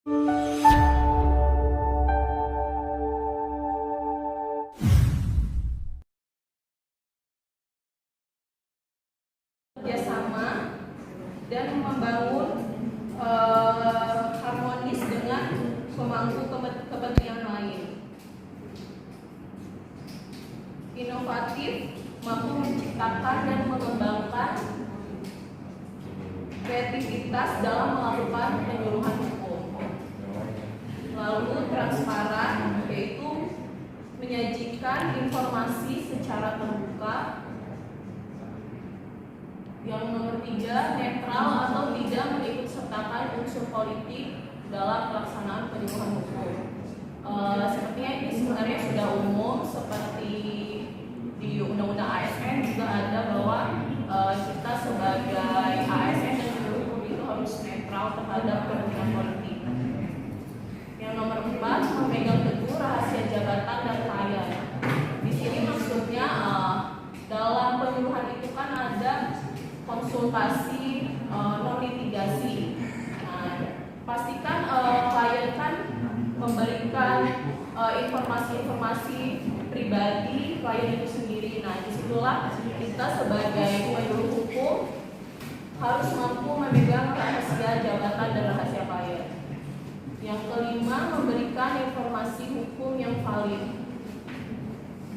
Kerjasama dan membangun harmonis dengan pemangku kepentingan lain. Inovatif, mampu menciptakan dan mengembangkan kreativitas dalam melakukan penyuluhan hukum. Lalu transparan, yaitu menyajikan informasi secara terbuka. Yang nomor 3, netral atau tidak mengikutsertakan unsur politik dalam pelaksanaan penyuluhan hukum. Sepertinya ini sebenarnya sudah umum, seperti di Undang-Undang ASN juga ada bahwa kita sebagai ASN dan penyuluh hukum itu harus netral terhadap kepentingan politik. Yang nomor 4, memegang teguh rahasia jabatan dan klien. Di sini maksudnya dalam penyuluhan itu kan ada konsultasi non litigasi. Nah, pastikan klien kan memberikan informasi-informasi pribadi klien itu sendiri. Nah, disitulah kita sebagai penyuluh hukum harus mampu memegang rahasia jabatan dan rahasia klien. Yang kelima, memberikan informasi hukum yang valid.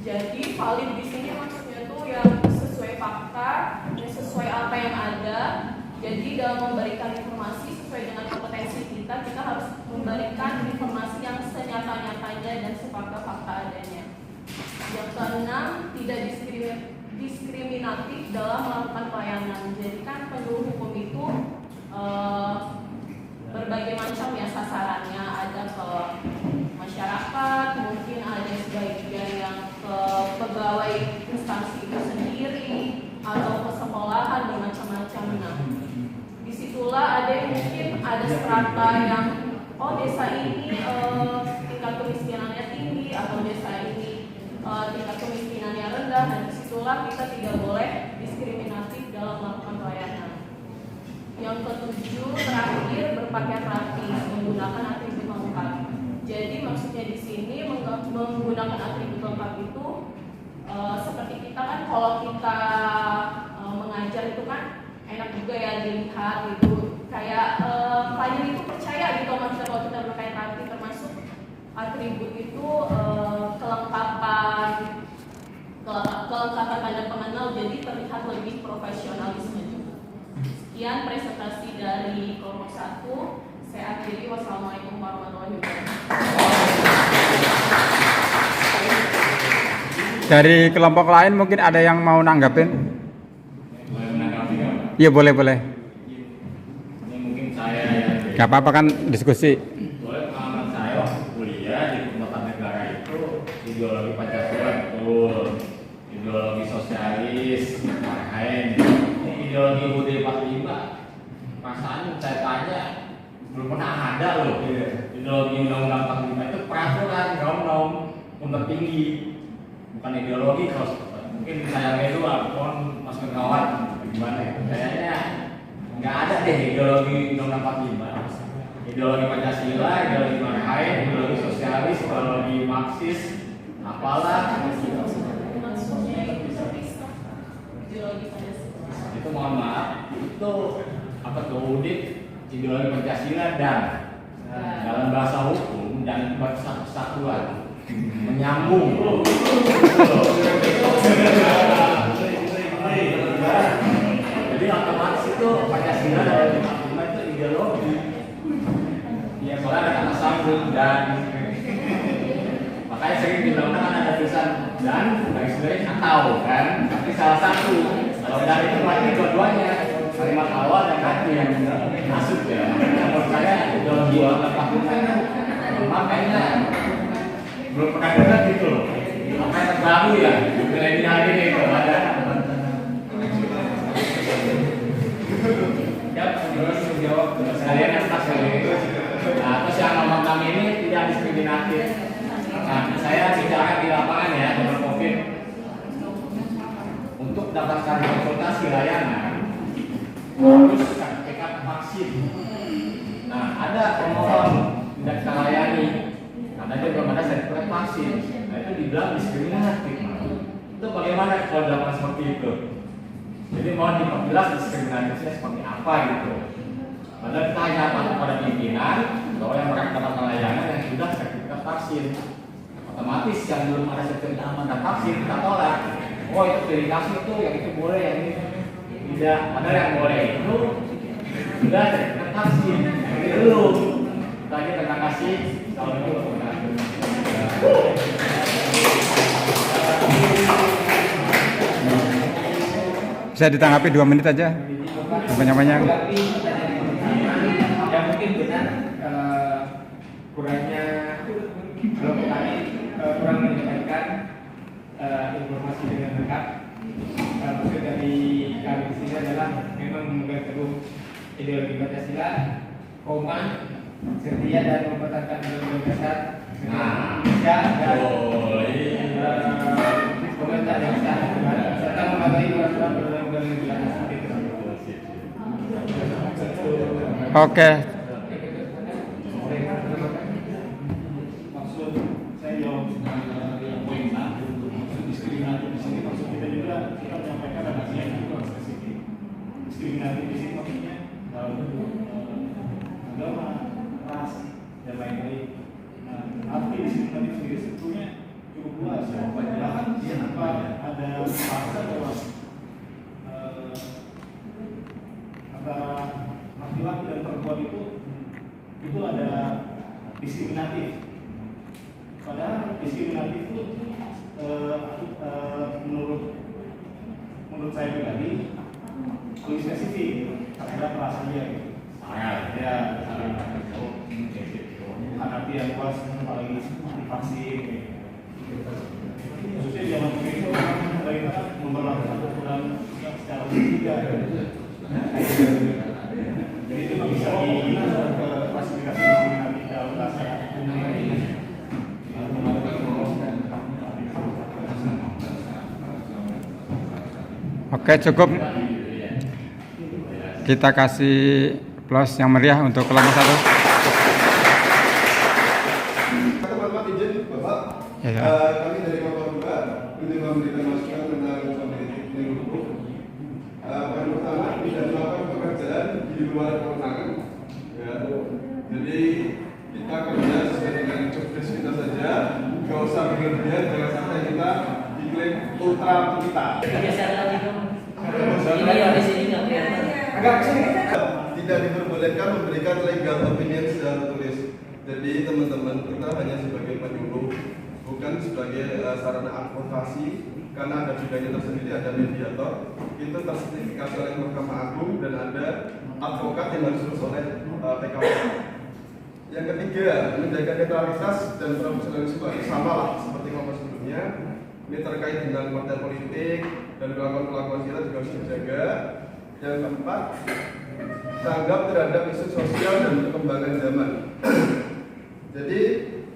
Jadi valid di sini maksudnya tuh yang sesuai fakta, yang sesuai apa yang ada. Jadi dalam memberikan informasi sesuai dengan kompetensi kita harus memberikan informasi yang senyata-nyatanya dan sefakta-fakta adanya. Yang keenam, tidak diskriminatif dalam melakukan pelayanan. Jadi kan penyuluh hukum itu berbagai macam ya sasarannya, ada ke masyarakat, mungkin ada sebagian yang ke pegawai instansi itu sendiri atau ke sekolahan dan macam-macam. Nah, disitulah ada yang mungkin ada strata yang desa ini tingkat kemiskinannya tinggi atau desa ini tingkat kemiskinannya rendah. Dan disitulah kita tidak boleh diskriminatif dalam melakukan pelayanan. Yang ketujuh, terakhir, berpakaian rapi menggunakan atribut lengkap. Jadi maksudnya di sini menggunakan atribut lengkap itu seperti kita kan kalau kita mengajar itu kan enak juga ya dilihat gitu, kayak klien itu percaya gitu sama kita kalau kita berpakaian rapi, termasuk atribut itu kelengkapan pada pengenal, jadi terlihat lebih profesionalisme juga. Sekian presentasi dari kelompok 1. Saya akhiri. Wassalamualaikum warahmatullahi wabarakatuh. Dari kelompok lain mungkin ada yang mau nanggapin? Boleh menanggapi nggak, Pak? Iya, boleh. Ini mungkin saya Gak apa-apa kan diskusi. boleh pengalaman saya waktu kuliah di Hukum Negara itu ideologi Pancasila betul, ideologi sosialis, Marhaen, ini ideologi UUD 45. Perasaan saya tanya belum pernah ada loh. Ideologi Undang-Undang 45 itu peraturan nom yang tertinggi, bukan ideologi. Kalau mungkin saya itu pun Mas Kawan gimana ya? Kayaknya nggak ada deh ideologi Undang-Undang 45. Ideologi Pancasila, ideologi Marhaen, ideologi sosialis, ideologi Marxis, apalah itu mohon maaf itu apa tuh audit ideologi Pancasila dan dalam bahasa hukum dan persatuan menyambung. Jadi otomatis itu Pancasila dan 45 itu ideologi. Ya soalnya ada kata sambung dan makanya sering bilang kan ada tulisan dan garis garis atau kan, tapi salah satu. Kalau dari itu berarti dua-duanya kalimat awal dan akhir yang masuk ya. Menurut saya ideologi lepas makanya belum pernah dengar gitu loh. Makanya terbaru ya milenial ini kalau ada. Ya, terus menjawab sekalian yang pas kali itu. Nah, terus yang ngomong kami ini tidak diskriminatif. Nah, saya bicara di lapangan ya dengan COVID. Untuk dapatkan konsultasi layanan harus sertifikat vaksin. Nah, ada pemohon tidak kita layani karena dia belum ada sertifikat vaksin. Nah itu dibilang diskriminatif. Itu bagaimana kalau dalam seperti itu? Jadi mohon diperjelas diskriminatifnya seperti apa gitu. Padahal kita hanya patuh pada pimpinan bahwa yang melakukan pelayanan yang sudah sertifikat vaksin. Otomatis yang belum ada sertifikat mandat vaksin kita tolak. Oh itu verifikasi itu, yang itu boleh, yang ini tidak. Padahal yang boleh itu sudah sertifikat vaksin. Jadi dulu. Lagi terima kasih. Assalamualaikum warahmatullahi wabarakatuh. Bisa ditanggapi 2 menit aja. Banyak-banyak. Yang mungkin benar kurangnya kalau tadi kurang menyampaikan informasi dengan lengkap. Maksud dari kami di sini adalah memang memegang teguh ideologi Pancasila, koma, setia dan mempertahankan undang-undang dasar Indonesia dan pemerintah yang sah serta mematuhi peraturan perundang-undangan yang berlaku. Oke. Maksud saya jawab poin A, maksud diskriminatif di sini maksud kita juga kita menyampaikan ada yang kurang spesifik. Diskriminatif di sini maksudnya dalam bentuk agama, ras dan lain-lain. Nah, arti diskriminatif sendiri sebetulnya cukup luas ya. Bahkan tanpa ada bahasa bahwa antara laki-laki dan perempuan itu ada diskriminatif. Padahal diskriminatif itu menurut saya pribadi lebih spesifik terhadap ras saja gitu. Ya, hadapi yang luas apalagi divaksin. Khususnya di zaman itu pemerintah memperlakukan aturan secara berbeda. Jadi itu bisa diklasifikasi diskriminatif dalam bahasa umum ini. Oke, cukup. Kita kasih plus yang meriah untuk kelompok 1. Teman-teman izin Bapak, Ya. kami dari kelompok 2 untuk memberikan masukan tentang politik yang hukum. Yang pertama tidak melakukan pekerjaan di luar kewenangan. Ya. Jadi kita kerja sesuai dengan job desk kita saja, nggak usah berlebihan, jangan sampai kita diklaim ultra kita. Tidak diperbolehkan memberikan legal opinion secara tulis. Jadi teman-teman, kita hanya sebagai penyuluh, bukan sebagai sarana advokasi, karena ada bidangnya tersendiri, ada mediator, itu tersertifikasi oleh Mahkamah Agung dan ada advokat yang harus lulus oleh TKW. Yang ketiga, menjaga netralitas dan profesionalisme sama lah seperti kelompok sebelumnya. Ini terkait dengan partai politik dan kelakuan-kelakuan kita juga harus dijaga. Yang keempat, tanggap terhadap isu sosial dan perkembangan zaman. Jadi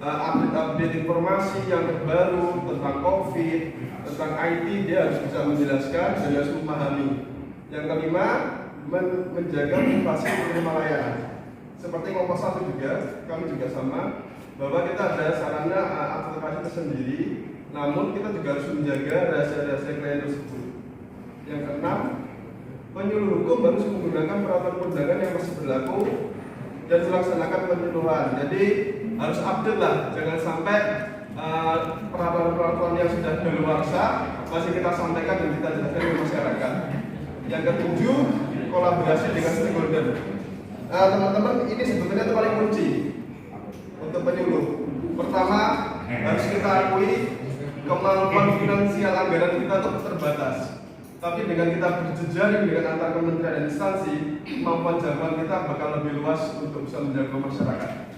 update informasi yang terbaru tentang COVID, tentang IT dia harus bisa menjelaskan dan harus memahami. Yang kelima, menjaga privasi penerima layanan. Seperti kelompok 1 juga, kami juga sama bahwa kita ada sarana advokasi tersendiri, namun kita juga harus menjaga rahasia-rahasia klien tersebut. Yang keenam, penyuluh hukum harus menggunakan peraturan perundangan yang masih berlaku dan melaksanakan penyuluhan. Jadi harus update lah, jangan sampai peraturan-peraturan yang sudah daluarsa masih kita sampaikan dan kita jelaskan ke masyarakat. Yang ketujuh, kolaborasi dengan stakeholder. Teman-teman, ini sebetulnya itu paling kunci untuk penyuluh. Pertama, harus kita akui kemampuan finansial anggaran kita tetap terbatas. Tapi dengan kita berjejaring dengan antar kementerian dan instansi, kemampuan jangkauan kita bakal lebih luas untuk bisa menjangkau masyarakat.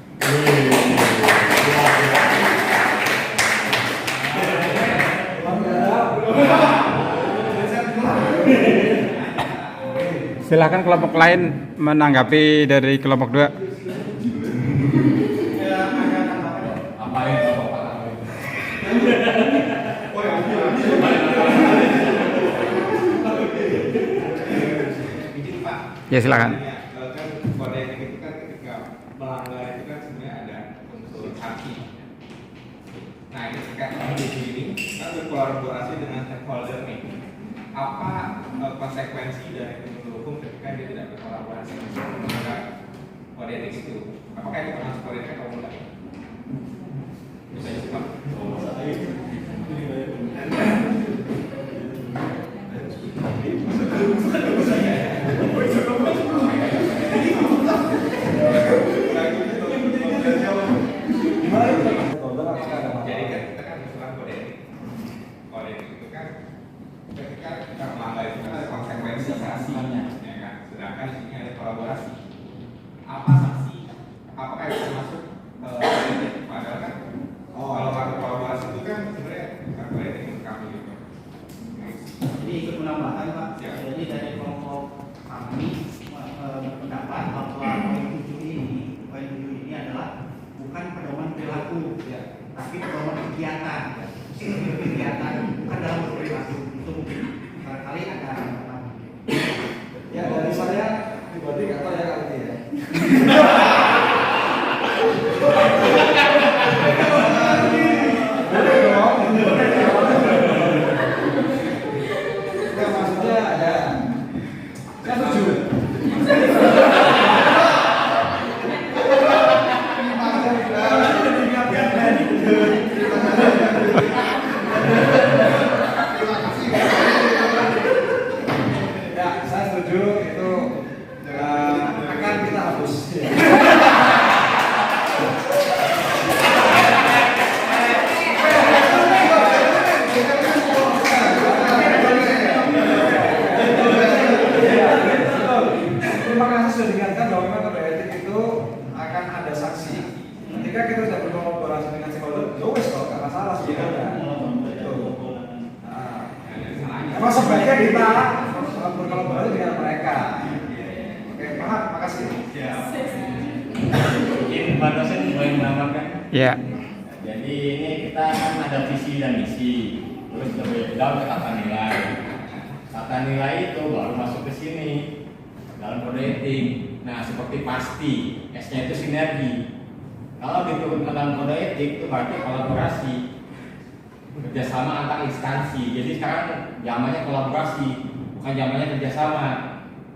Silakan kelompok lain menanggapi dari kelompok 2. Apa yang Bapak Ya silakan. Kan kode etik itu kan ketika melanggar itu kan sebenarnya ada kita berkolaborasi dengan stakeholder nih. Apa konsekuensi dari penyuluh hukum ketika dia tidak berkolaborasi dengan kode etik itu? Apakah itu termasuk kode etik atau enggak? Bisa disebut. Jadi kan kita kan usulan kode etik. Kode etik itu kan ketika kita melanggar itu kan ada konsekuensi sanksinya, ya kan? Sedangkan di sini ada kolaborasi. Apa sanksi? Apakah itu termasuk kode etik? Padahal kan kalau ada kolaborasi itu kan sebenarnya bukan kode etik untuk kami gitu. Jadi ikut menambahkan Pak, Ya. jadi dari kelompok kami berpendapat bahwa poin 7 ini adalah bukan pedoman perilaku, Ya. tapi pedoman kegiatan. Kegiatan bukan dalam perilaku. Itu mungkin barangkali ada Ya dari saya pribadi nggak tahu ya kali ini ya. Nah, maksudnya ada saya setuju. Ya, saya setuju itu akan kita hapus. Terima kasih sudah diingatkan bahwa memang kode etik itu akan ada sanksi. Ketika kita sudah berkolaborasi dengan stakeholder, ya wes kalau nggak masalah sebenarnya. Emang sebaiknya kita berkolaborasi dengan mereka. Oke, paham? Makasih. Mungkin Pak dosen boleh menambahkan. Ya. Jadi ini kita kan ada visi dan misi, terus lebih down ke tata nilai. Tata nilai itu baru masuk ke sini dalam kode etik. Nah, seperti pasti, S-nya itu sinergi. Kalau diturunkan dalam kode etik itu berarti kolaborasi, kerjasama antar instansi. Jadi sekarang zamannya kolaborasi, bukan zamannya kerjasama.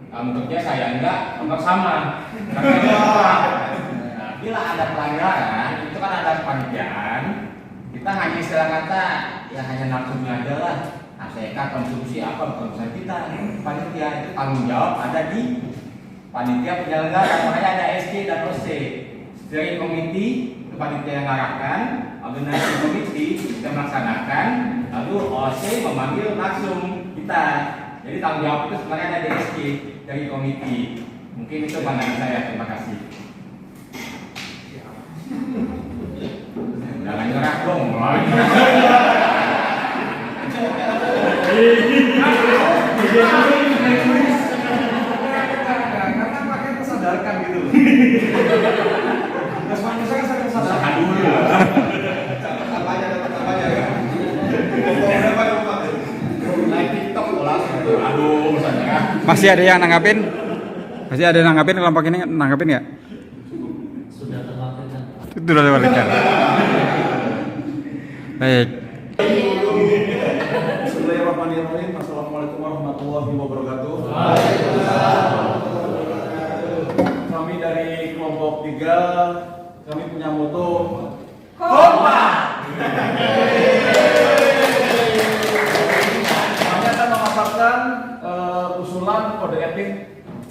Kamu kerja, saya enggak, kamu sama. Nah, bila ada pelanggaran, itu kan ada kepanitiaan. Kita hanya istilah kata, ya hanya nafsunya aja lah. ACK konsumsi apa urusan kita. Panitia itu tanggung jawab ada di panitia penyelenggara, makanya ada SC dan OC. Steering committee itu panitia yang mengarahkan, organisasi komite kita melaksanakan, lalu OC memanggil langsung kita. Jadi tanggung jawab itu sebenarnya ada di SC dari komite. Mungkin itu pandangan saya. Terima kasih. Jangan nyerah dong. Karena makin tersadarkan gitu. Mas manusia kan saya tersadarkan dulu. Apanya ya? Berapa tempat? Live TikTok langsung. Aduh, misalnya. Masih ada yang nanggapin? Masih ada yang nanggapin kelompok ini nanggapin nggak? sudah terwakilkan. Sudah terwakilkan. Baik. Bismillahirrahmanirrahim. Assalamualaikum warahmatullahi wabarakatuh. Kami dari kelompok 3, kami punya moto kompak. Kami akan memasarkan usulan kode etik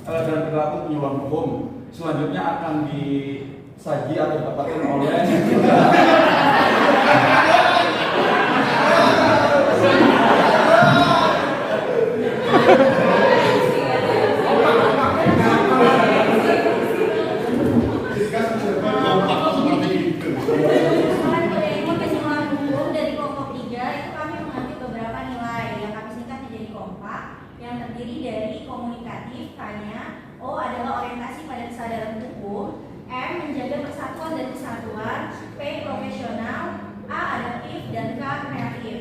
dan perilaku penyuluhan hukum. Selanjutnya akan disaji atau didapatkan oleh Soal kode etik kesimpulan hukum dari kelompok 3 itu kami mengambil beberapa nilai yang kami singkat menjadi kompak, yang terdiri dari komunikatif, K-nya, O adalah orientasi pada kesadaran hukum, M menjaga persatuan dan kesatuan, P profesional, A adaptif, dan K kreatif.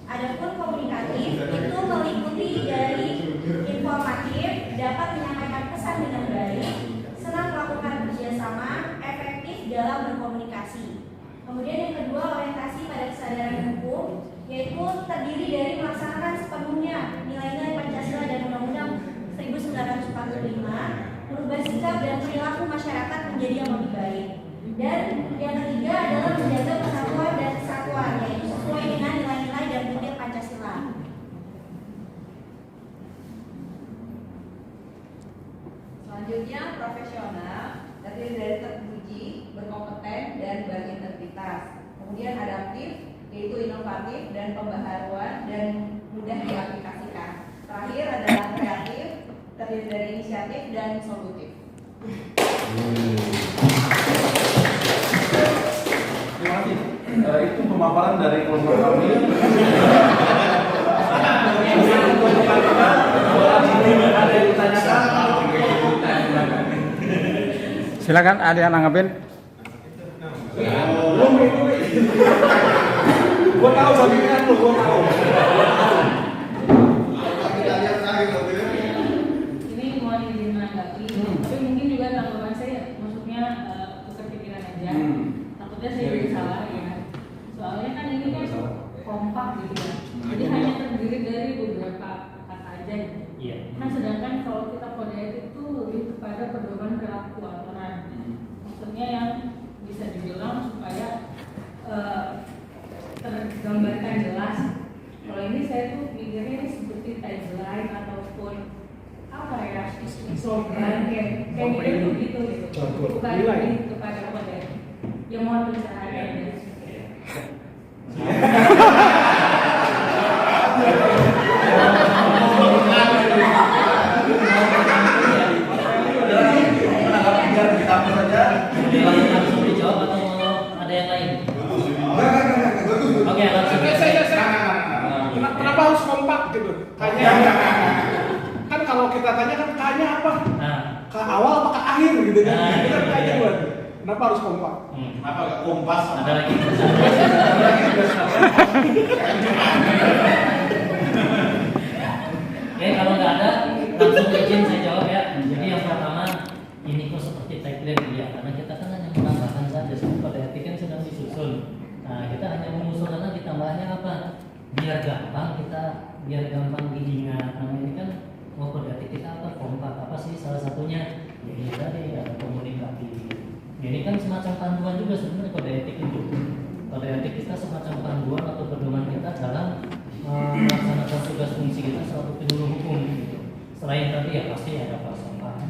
Adapun komunikatif itu meliputi dari informatif, dapat menyampaikan pesan dengan baik, senang melakukan kerjasama, efektif dalam berkomunikasi. Kemudian yang kedua orientasi pada kesadaran hukum yaitu terdiri dari melaksanakan sepenuhnya nilai-nilai Pancasila dan Undang-Undang 1945, merubah sikap dan perilaku masyarakat menjadi yang lebih baik. Dan yang ketiga adalah menjaga persatuan dan kesatuan, yaitu sesuai dengan nilai-nilai dan prinsip Pancasila. Selanjutnya profesional, terdiri dari terpuji, berkompeten, dan berintegritas. Kemudian adaptif, yaitu inovatif dan pembaharuan dan mudah diaplikasikan. Terakhir adalah kreatif, terdiri dari inisiatif dan solutif. Terima kasih. Itu pemaparan dari kelompok kami. Ada yang ditanyakan? Silakan, ada yang nanggapin? Belum itu. Gua tahu bagian lu, gua tahu. Kita lihat terakhir nanti. Ini mau menanggapi, tapi mungkin juga tanggapan saya, maksudnya tukar pikiran aja. Takutnya saya jadi salah ya. Soalnya kan ini kan kompak gitu ya. Jadi hanya terdiri dari beberapa kata aja. Iya. Nah sedangkan kalau kita kode etik itu lebih kepada pedoman perilaku aturan. Maksudnya yang bisa dibilang supaya tergambarkan jelas. Kalau ini saya tuh mikirnya ini seperti tagline ataupun apa ya, slogan kayak gitu gitu. Bukan lebih kepada kode etik. Ya mohon pencerahannya. Langsung dijawab atau mau ada yang lain? Oke, langsung. Kenapa harus kompak gitu? Tanya. Kan kalau kita tanya kan tanya apa? Ke awal apa ke akhir gitu kan? Kita tanya buat. Kenapa harus kompak? Kenapa gak kompas? Ada lagi. Oke, kalau nggak ada, langsung izin saya jawab ya. Jadi yang pertama, ini kok seperti tagline ya, karena kita kan hanya menambahkan saja. Kode etik kan sedang disusun. Nah, kita hanya mengusulkan lagi tambahannya apa? Biar gampang diingat. Nah, ini kan kode etik kita apa? Kompak apa sih salah satunya? Ya ini tadi ada komunikatif. Ini kan semacam panduan juga sebenarnya kode etik itu. Kode etik kita semacam panduan atau pedoman kita dalam melaksanakan tugas fungsi kita selaku penyuluh hukum. Gitu. Selain tadi ya pasti ada falsafah,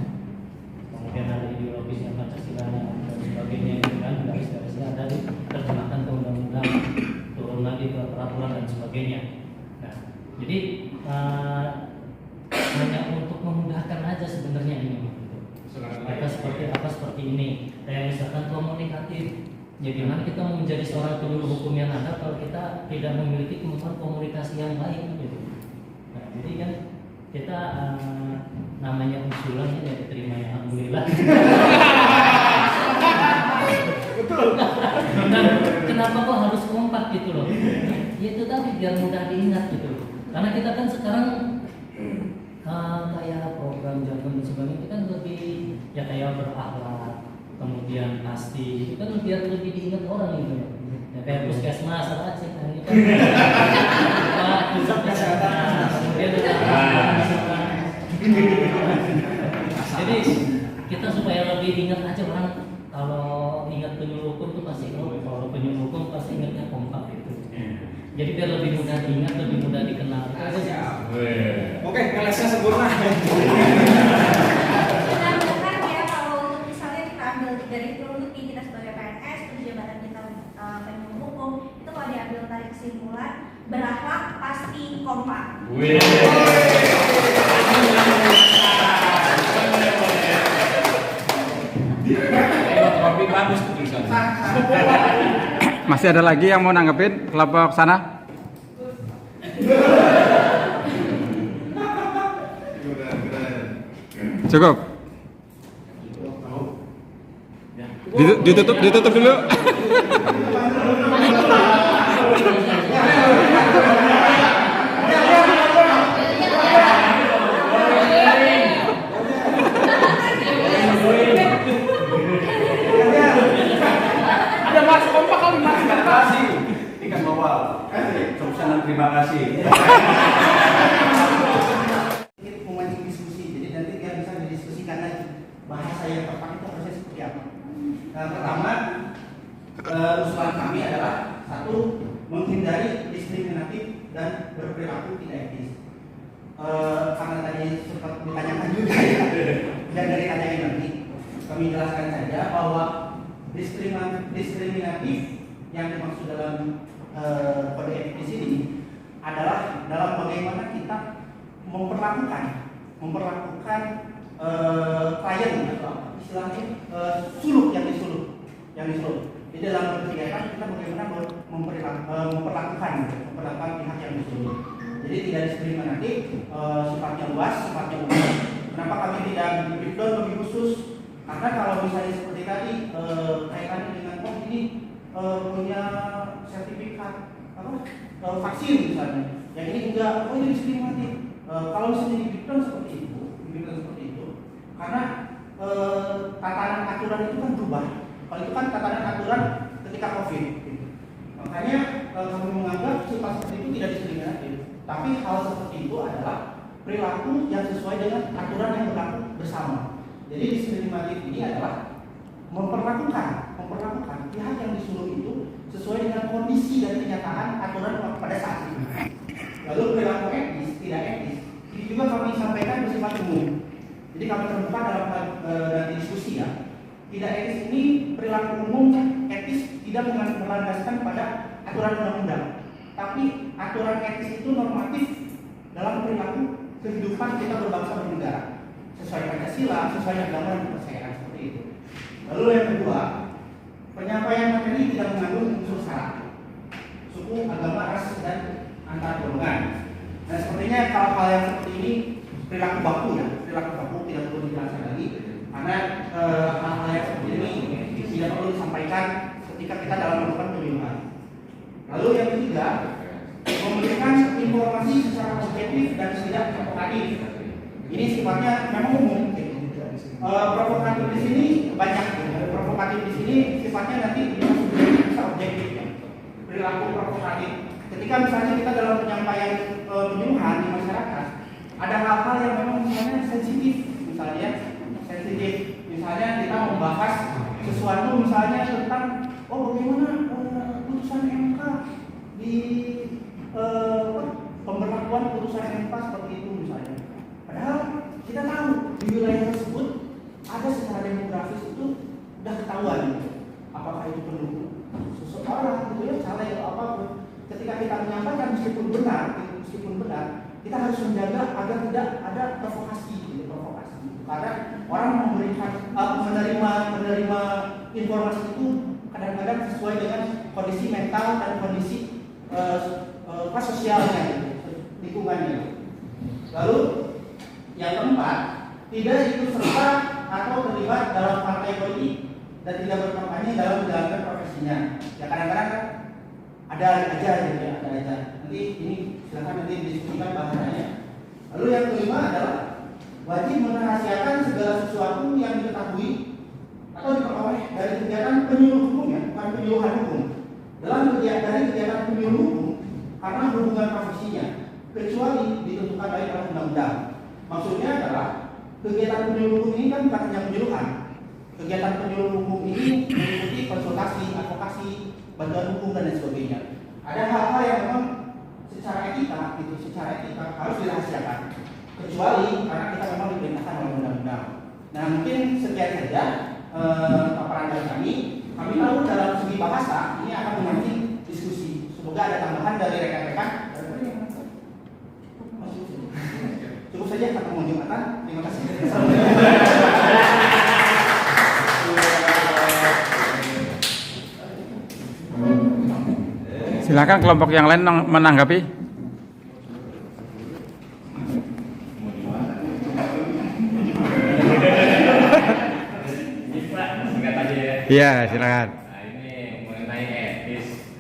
kemudian ada ideologisnya Pancasila dan sebagainya, kan garis-garisnya ada diterjemahkan ke undang-undang, turun lagi ke peraturan dan sebagainya. Nah, jadi hanya untuk memudahkan aja sebenarnya ini. Kita seperti ini. Kayak misalkan komunikatif. Ya gimana kita mau menjadi seorang penyuluh hukum yang ada kalau kita tidak memiliki kemampuan komunikasi yang baik gitu. Nah, jadi kan kita namanya usulan ya diterima ya alhamdulillah. Betul. Nah, kenapa kok harus kompak gitu loh? Ya itu tadi biar mudah diingat gitu. Karena kita kan sekarang kayak program jargon dan sebagainya itu kan lebih ya kayak berakhlak, kemudian pasti itu kan biar lebih diingat orang gitu. Ya kayak puskesmas apa sih ini kan pusat kesehatan, kemudian jadi kita supaya lebih ingat aja orang kalau ingat penyuluh hukum tuh pasti kalau penyuluh hukum pasti ingatnya kompak gitu. Jadi biar lebih mudah diingat, lebih mudah dikenal. Oke, ngelesnya sempurna. Menambahkan ya kalau untuk misalnya kita ambil dari produk kita sebagai PNS, terus jabatan kita penyuluh hukum, itu kalau diambil tarik kesimpulan berakhlak pasti kompak. Masih ada lagi yang mau nanggepin kelompok sana? Cukup. Ditutup dulu. Ada mas kompak kali mas. Kasih ikan bawal. Kasih. dan terima kasih. Memancing diskusi, jadi nanti dia bisa didiskusikan lagi bahasa yang tepat itu harusnya seperti apa. Nah, pertama usulan kami adalah satu, menghindari diskriminatif dan berperilaku tidak etis. Karena tadi sempat ditanyakan juga ya, dan dari tanya nanti kami jelaskan saja bahwa diskriminatif yang dimaksud dalam kode etik di sini adalah dalam bagaimana kita memperlakukan klien atau apa istilahnya suluk yang disuluh. Di dalam berkegiatan kita bagaimana memperlakukan pihak yang disuluh. Jadi tidak diskriminatif, sifatnya luas, sifatnya umum. Kenapa kami tidak breakdown lebih khusus? Karena kalau misalnya seperti tadi kaitannya dengan ini punya sertifikat vaksin misalnya, yang ini enggak, ini diskriminatif. Kalau misalnya di breakdown seperti itu, karena tatanan aturan itu kan berubah. Kalau itu kan tatanan aturan ketika COVID. Gitu. Makanya kami menganggap sifat seperti itu tidak diskriminatif. Tapi hal seperti itu adalah perilaku yang sesuai dengan aturan yang berlaku bersama. Jadi diskriminatif ini adalah memperlakukan pihak yang disuruh itu sesuai dengan kondisi dan kenyataan aturan pada saat itu. Lalu perilaku etis, tidak etis, ini juga kami sampaikan bersifat umum. Jadi kami terbuka dalam nanti diskusi ya. Tidak etis ini perilaku umum etis tidak melandaskan pada aturan undang-undang. Tapi aturan etis itu normatif dalam perilaku kehidupan kita berbangsa dan bernegara. Sesuai Pancasila, sesuai agama dan kepercayaan seperti itu. Lalu yang kedua, penyampaian materi tidak mengandung unsur syarat, suku, agama, ras, dan antar golongan. Nah, sepertinya kalau hal yang seperti ini perilaku baku tidak perlu dijelaskan lagi, karena hal-hal yang seperti ini tidak perlu disampaikan ketika kita dalam melakukan pemilihan. Lalu yang ketiga, memberikan informasi secara objektif dan tidak provokatif. Ini sifatnya memang umum. Provokatif di sini banyak. Provokatif di sini sifatnya nanti bisa objektif. Perilaku provokatif. Ketika misalnya kita dalam penyampaian penyuluhan di masyarakat, ada hal-hal yang memang misalnya sensitif, misalnya kita membahas sesuatu misalnya tentang bagaimana putusan MK di pemberlakuan putusan MK seperti itu misalnya. Padahal kita tahu di wilayah tersebut ada secara demografis itu sudah ketahuan gitu. Apakah itu pendukung seseorang gitu ya, caleg atau apapun. Ketika kita menyampaikan meskipun benar, kita harus menjaga agar tidak ada provokasi. Karena orang menerima informasi itu kadang-kadang sesuai dengan kondisi mental dan kondisi sosialnya, lingkungannya. Lalu yang keempat, tidak ikut serta atau terlibat dalam partai politik dan tidak berkampanye dalam menjalankan profesinya. Ya kadang-kadang kan ada aja. Nanti ini silakan nanti didiskusikan bahasanya. Lalu yang kelima adalah wajib merahasiakan segala sesuatu yang diketahui atau diperoleh dari kegiatan penyuluh hukum ya, bukan penyuluhan hukum. Dari kegiatan penyuluh hukum karena hubungan profesinya, kecuali ditentukan baik dalam undang-undang. Maksudnya adalah kegiatan penyuluh hukum ini kan bukan hanya penyuluhan. Kegiatan penyuluh hukum ini meliputi konsultasi, advokasi, bantuan hukum dan lain sebagainya. Ada hal-hal yang memang secara etika harus dirahasiakan. Kecuali karena kita memang diperintahkan oleh undang-undang. Nah mungkin sekian saja paparan dari kami. Kami tahu dalam segi bahasa ini akan memancing diskusi. Semoga ada tambahan dari rekan-rekan. Cukup saja kata mau Jumatan. Terima kasih. Silakan kelompok yang lain menanggapi. Iya, silakan. Nah ini mengenai etis,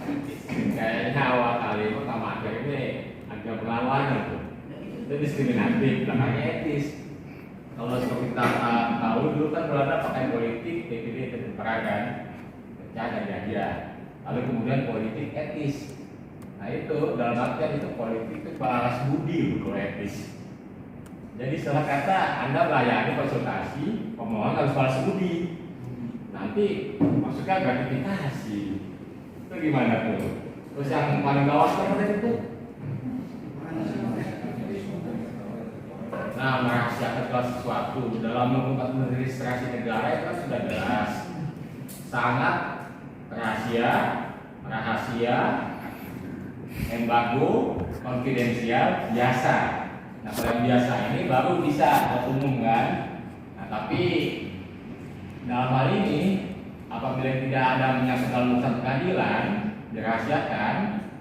kayaknya awal kali pertama akhir ini agak berlawanan tuh. Itu diskriminatif, belakangnya etis. Kalau seperti kita tahu dulu kan Belanda pakai politik, DPD dan peragan, jaga aja. Lalu kemudian politik etis. Nah itu dalam artian itu politik itu balas budi kalau etis. Jadi salah kata Anda melayani konsultasi, pemohon harus balas budi. Nanti maksudnya gratifikasi. Itu gimana tuh? Terus yang paling bawah apa itu? Nah, merahasiakan segala sesuatu dalam mengungkap administrasi negara itu kan sudah jelas. Sangat rahasia, embargo, konfidensial, biasa. Nah, kalau yang biasa ini baru bisa diumumkan. Nah, tapi dalam hal ini apabila tidak ada menyangkut dalam urusan pengadilan dirahasiakan,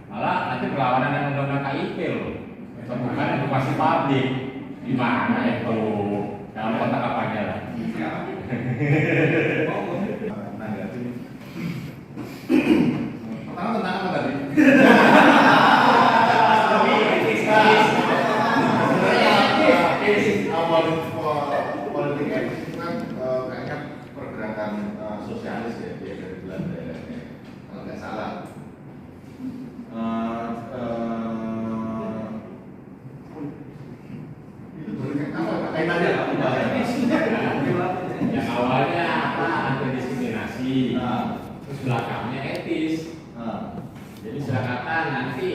malah nanti berlawanan dengan undang-undang KIP loh. Itu bukan informasi publik. Gimana itu? Dalam konteks apanya lah? Pertama tentang apa tadi? Politik etis itu kan kayaknya pergerakan sosialis ya, dia dari Belanda ya, kalau nggak salah. Itu politik apa? Kaitannya apa? Yang awalnya apa? Anti-diskriminasi. Terus belakangnya etis. Jadi silakan nanti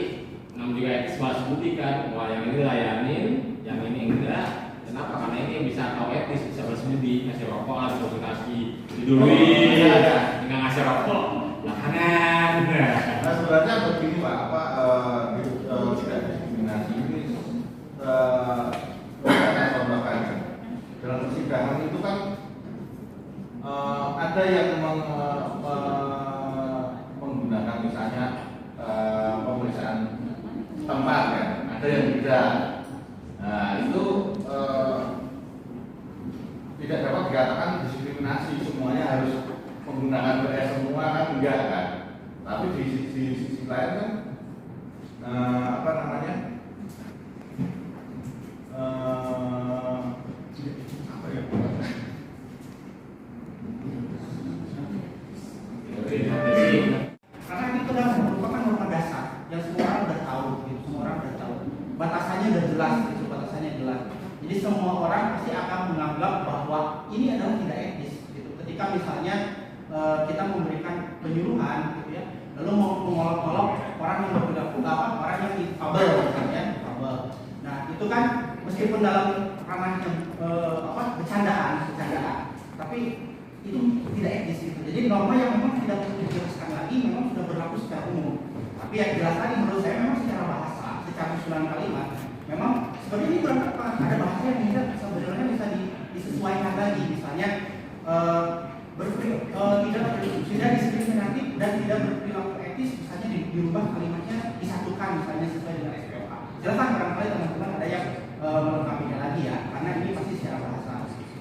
namun juga etis balas budi kan, wah yang ini layanin, yang ini enggak. Kenapa? Karena ini bisa tahu etis, bisa balas budi, ngasih rokok, harus konsultasi, diduluin, nggak ngasih rokok, belakangan. Nah sebenarnya begini Pak, tidak diskriminasi ini saya contohkan dalam persidangan itu kan ada yang menggunakan misalnya pemeriksaan tempat kan, ada yang tidak. Nah itu tidak dapat dikatakan diskriminasi, semuanya harus menggunakan PS semua kan, enggak kan. Tapi di sisi lain kan apa namanya apa ya? Karena itu adalah merupakan norma dasar yang semua orang udah tahu, gitu. Semua orang udah tahu. Batasannya udah jelas, gitu. Batasannya jelas. Jadi semua orang pasti akan menganggap bahwa ini adalah tidak etis, gitu. Ketika misalnya kita memberikan penyuluhan, gitu ya, lalu mau mengolok-olok orang yang berperilaku orang yang difabel, misalnya difabel. Nah itu kan meskipun dalam ranah yang bercandaan, tapi itu tidak etis gitu. Jadi norma yang memang tidak perlu dijelaskan lagi memang sudah berlaku secara umum. Tapi yang jelas tadi menurut saya memang secara bahasa, secara susunan kalimat, memang sebenarnya ini ada bahasa yang sebenarnya bisa disesuaikan lagi. Misalnya tidak diskriminatif dan tidak berperilaku etis, misalnya dirubah kalimatnya, disatukan misalnya sesuai dengan SPOK. Jelaskan barangkali teman-teman ada yang melengkapinya lagi ya, karena ini pasti secara bahasa.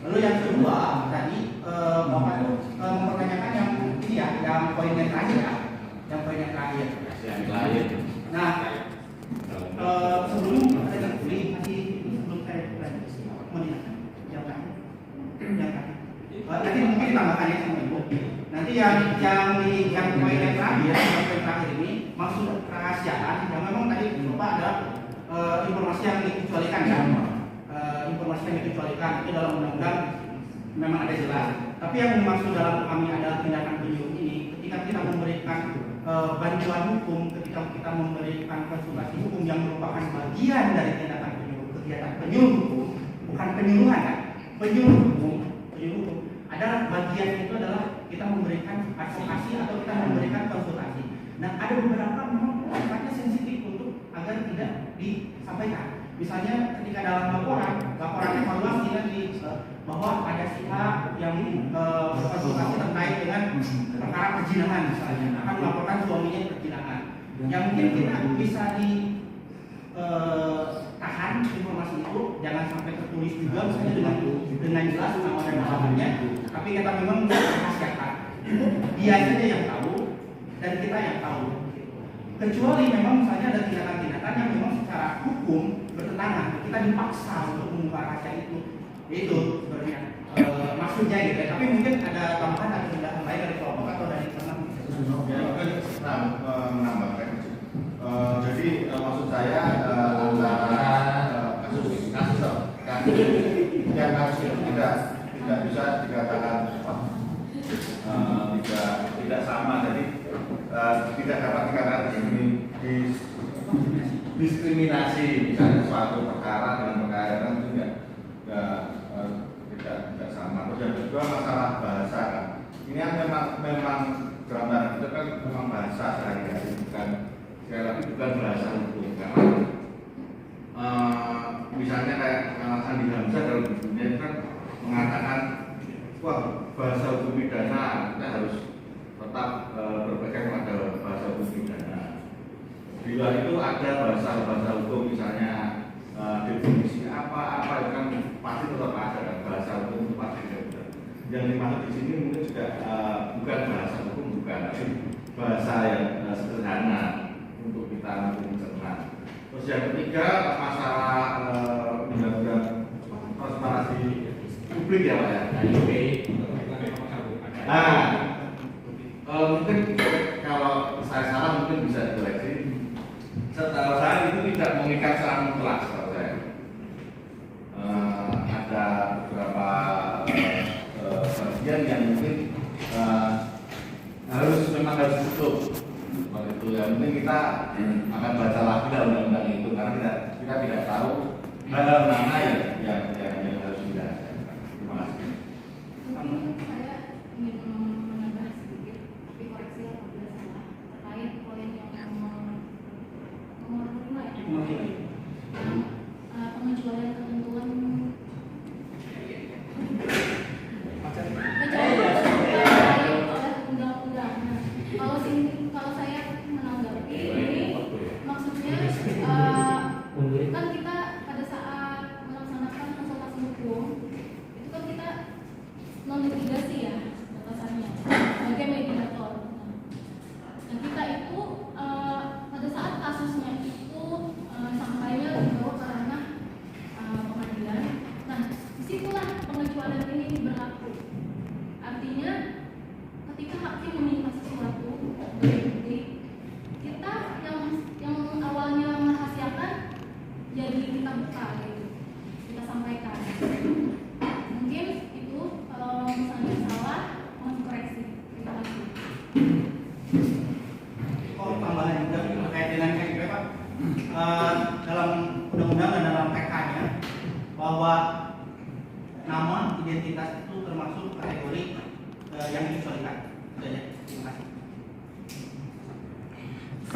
Lalu yang kedua tadi Bapak itu mempertanyakan yang ini ya, yang poin yang terakhir ya, yang poin yang terakhir. Nah, sebelum ada yang kulit nanti sebelum saya nanti mungkin ditambahkan ya sama Ibu. Nanti yang poin yang terakhir ini maksud kerahasiaan yang memang tadi Bapak ada informasi yang dikecualikan ya. Informasi yang dikecualikan itu dalam undang-undang memang ada jelas. Tapi yang dimaksud dalam kami adalah tindakan penyuluh ini ketika kita memberikan bantuan hukum, ketika kita memberikan konsultasi hukum yang merupakan bagian dari tindakan penyuluh, kegiatan penyuluh hukum, bukan penyuluhan kan? Penyuluh hukum adalah bagian itu adalah kita memberikan advokasi atau kita memberikan konsultasi. Nah ada beberapa memang sifatnya sensitif untuk agar tidak disampaikan. Misalnya ketika dalam laporan evaluasi nanti bahwa ada pihak yang berkonsultasi terkait dengan perkara perzinahan misalnya akan melaporkan suaminya perzinahan. Yang mungkin kita bisa tahan informasi itu, jangan sampai tertulis juga misalnya dengan jelas nama dan alamatnya. Tapi kita memang merahasiakan. Dia saja yang tahu dan kita yang tahu. Kecuali memang misalnya ada tindakan-tindakan yang memang secara hukum bertentangan, kita dipaksa untuk membuka rahasia itu. Itu sebenarnya maksudnya gitu ya. Tapi mungkin ada tambahan atau tindakan lain dari kelompok atau dari teman. Ya, mungkin menambahkan. saya antara kasus yang harus tidak bisa dikatakan tidak sama, jadi tidak dapat dikatakan diskriminasi, misalnya suatu perkara dengan perkara yang tidak sama. Terus yang kedua masalah bahasa kan, ini kan memang gambaran itu kan memang bahasa sehari-hari, bukan sekali lagi bukan bahasa hukum. Karena misalnya kayak Andi Hamzah dalam bukunya itu kan mengatakan, wah bahasa hukum pidana kita harus tetap berpegang pada bahasa hukum pidana. Di luar itu ada bahasa hukum, misalnya definisi apa itu kan pasti tetap ada, dan bahasa hukum itu pasti ada. Yang dimaksud di sini mungkin juga bukan bahasa hukum, bukan, tapi bahasa yang sederhana untuk kita mencerna. Terus yang ketiga masalah undang-undang transparansi publik ya Pak ya. Mungkin kalau saya salah mungkin bisa dikoreksi. Setahu saya itu tidak mengikat secara mutlak, setahu saya. Ada beberapa bagian yang mungkin memang harus ditutup. Seperti itu ya, mungkin kita akan baca lagi dalam undang-undang itu karena kita tidak tahu hal-hal mana yang harus dihindari. Terima kasih. Saya ingin menambah sedikit, tapi koreksi apabila salah, terkait poin yang nomor 5 ya, pengecualian ketentuan oleh undang-undang. Kalau saya menanggapi ini, maksudnya kan kita pada saat melaksanakan konsultasi hukum itu kan kita non litigasi ya batasannya sebagai mediator. Dan kita itu pada saat kasusnya itu sampainya dibawa ke ranah pengadilan. Nah, disitulah pengecualian ini berlaku. Artinya ketika hakim meminta sesuatu dari bukti, kita yang awalnya merahasiakan jadi kita buka gitu, kita sampaikan. Mungkin itu kalau misalnya salah mohon koreksi. Terima kasih. Tambahan juga terkait dengan KIP Pak, dalam undang-undang dan dalam PK-nya bahwa nama identitas itu termasuk kategori yang dikecualikan. Itu aja. Terima kasih.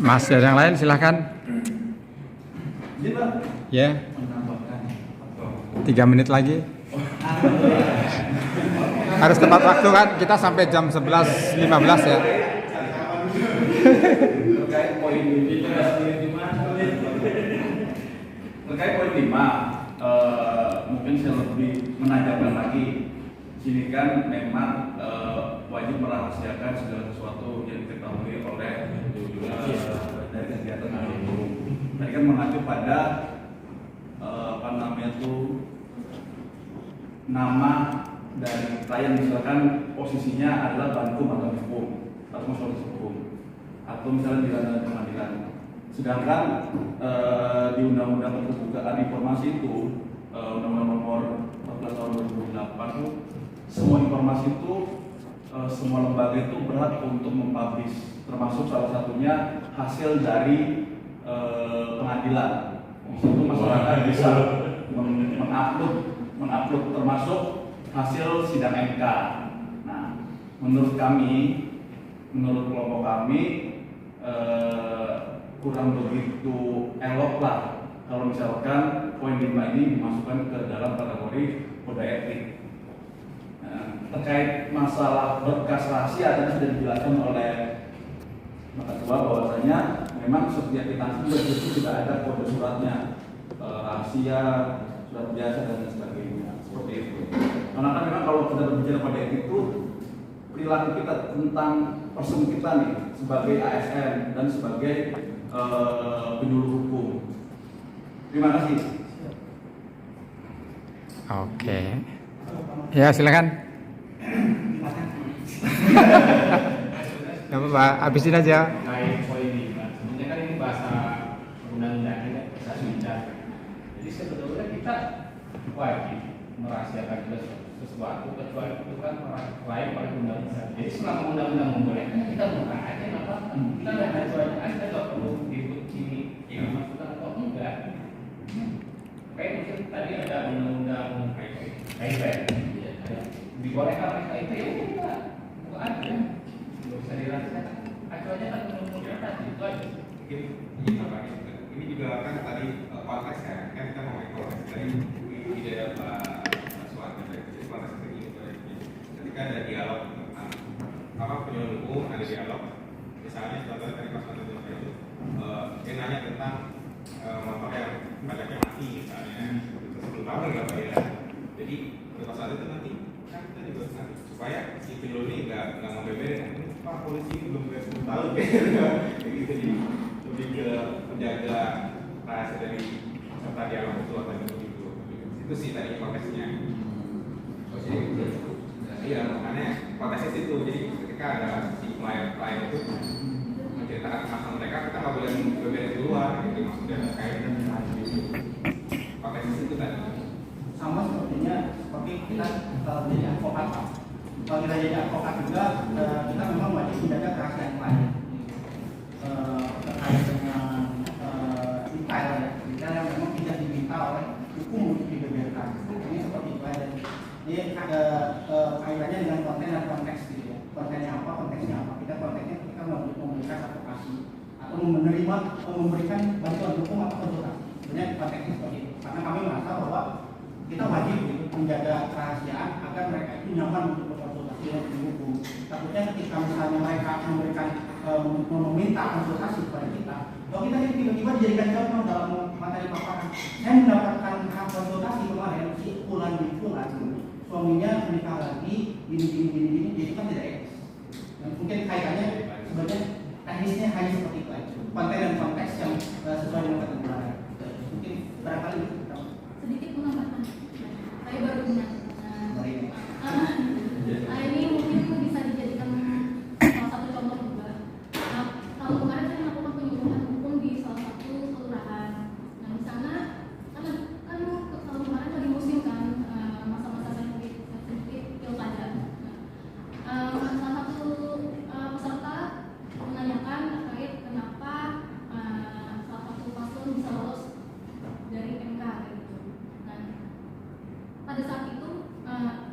Mas, ada yang lain silahkan. Ya, 3 menit lagi. Harus tepat waktu kan, kita sampai jam 11.15 ya. Terkait poin 5, mungkin saya lebih menanyakan lagi. Sini kan memang wajib merahasiakan segala sesuatu yang diketahui oleh dari kegiatan itu. Tadi kan mengacu pada nama dari klien, misalkan posisinya adalah bantu magang hukum atau konsultasi hukum, atau misalnya di ranah pengadilan. Sedangkan di Undang-Undang Keterbukaan Informasi itu, Undang-Undang Nomor 14 Tahun 2008 itu, semua informasi itu, semua lembaga itu berhak untuk mempublish, termasuk salah satunya hasil dari pengadilan. Di situ masyarakat bisa mengupload termasuk hasil sidang MK. Nah, menurut kelompok kami kurang begitu elok lah kalau misalkan poin 5 ini dimasukkan ke dalam kategori kode etik. Terkait masalah berkas rahasia tadi sudah dijelaskan oleh Pak Ketua bahwasanya memang setiap instansi itu tidak ada kode suratnya, rahasia, surat biasa dan sebagainya, seperti itu. Karena kan memang kalau kita berbicara pada etik itu perilaku kita tentang person kita nih sebagai ASN dan sebagai penyuluh hukum. Terima kasih. Oke. Ya, silakan. Gak apa-apa, habisin aja. Terkait poin ini, sebenarnya kan ini bahasa undang-undang, kita wajib merahasiakan sesuatu kecuali itu kan lain pada undang-undang. Jadi selama undang-undang membolehkan kita buka aja nggak apa-apa. Kita lihat aja nggak perlu ribut sini yang masukkan atau enggak. Kayak mungkin tadi ada undang-undang KIP, dibolehkan KIP ya udah buka aja, nggak bisa dirasakan. Acuannya kan undang-undang itu aja. Ini juga kan tadi konteks kan kita ngomongin konteks dari ide suatu dari konteks ini ketika ada dialog tentang apa penyuluh hukum, ada dialog misalnya contohnya tadi pas itu dia nanya tentang motor yang pajaknya mati misalnya 10 tahun nggak bayar. Jadi pada saat itu nanti kan kita juga nanti supaya si penyuluh ini nggak ngebeberin pak polisi belum bayar 10 tahun kayak gitu. Jadi lebih ke menjaga rahasia dari peserta dialog itu atau itu sih tadi konteksnya. Iya makanya konteksnya itu jadi ketika ada si klien itu menceritakan masalah mereka kita nggak boleh berbeda keluar gitu maksudnya kayak konteksnya itu tadi. Sama sepertinya seperti kita menjadi advokat. Kalau kita jadi advokat juga kita memang wajib menjaga kerahasiaan klien. Terkait dengan detail ya, detail yang memang tidak diminta oleh hukum untuk dibeberkan. Ini seperti itu aja. Ini ada kaitannya dengan konten dan konteks gitu ya. Kontennya apa, konteksnya apa. Konteksnya kita memberikan advokasi atau menerima atau memberikan bantuan hukum atau konsultasi. Sebenarnya konteksnya seperti itu. Karena kami merasa bahwa kita wajib gitu, menjaga kerahasiaan agar mereka itu nyaman untuk berkonsultasi dengan hukum. Takutnya ketika misalnya mereka memberikan meminta konsultasi kepada kita, kalau kita tiba-tiba dijadikan contoh dalam materi paparan, saya mendapatkan hak konsultasi kemarin si Fulan suaminya menikah lagi, gini, jadi kan tidak etis. Dan mungkin kaitannya sebenarnya teknisnya hanya seperti itu aja. Konten dan konteks yang sesuai dengan ketentuan. Mungkin barangkali sedikit menambahkan. Saya baru ingat. Ini mungkin bisa dijadikan salah satu contoh juga. Tahun kemarin saya melakukan penyuluhan hukum di salah satu kelurahan. Nah di sana kan tahun kemarin lagi musim kan masa-masa sensitif pilkada. Salah satu peserta menanyakan terkait kenapa salah satu paslon bisa lolos dari MK gitu. Nah pada saat itu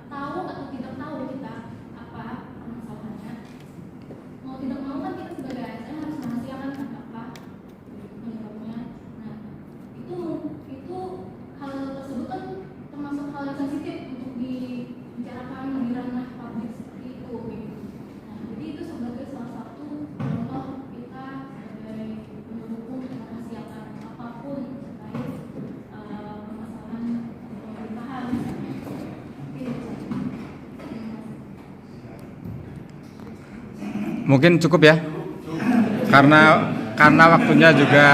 tahu atau tidak tahu kita apa permasalahannya, mau tidak mau kan kita sebagai ASN harus merahasiakan apa penyebabnya. Nah itu hal tersebut kan termasuk hal yang sensitif untuk dibicarakan di ranah publik seperti itu gitu. Nah jadi itu sebagai salah satu contoh kita sebagai pendukung merahasiakan apapun terkait permasalahan pemerintahan. Mungkin cukup ya, karena waktunya juga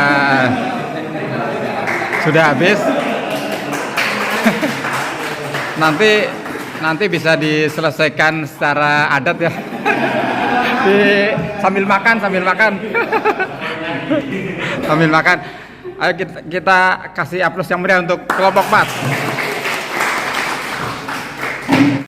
sudah habis. nanti bisa diselesaikan secara adat ya. Sambil makan. Sambil makan. Ayo kita kasih aplaus yang meriah untuk kelompok 4.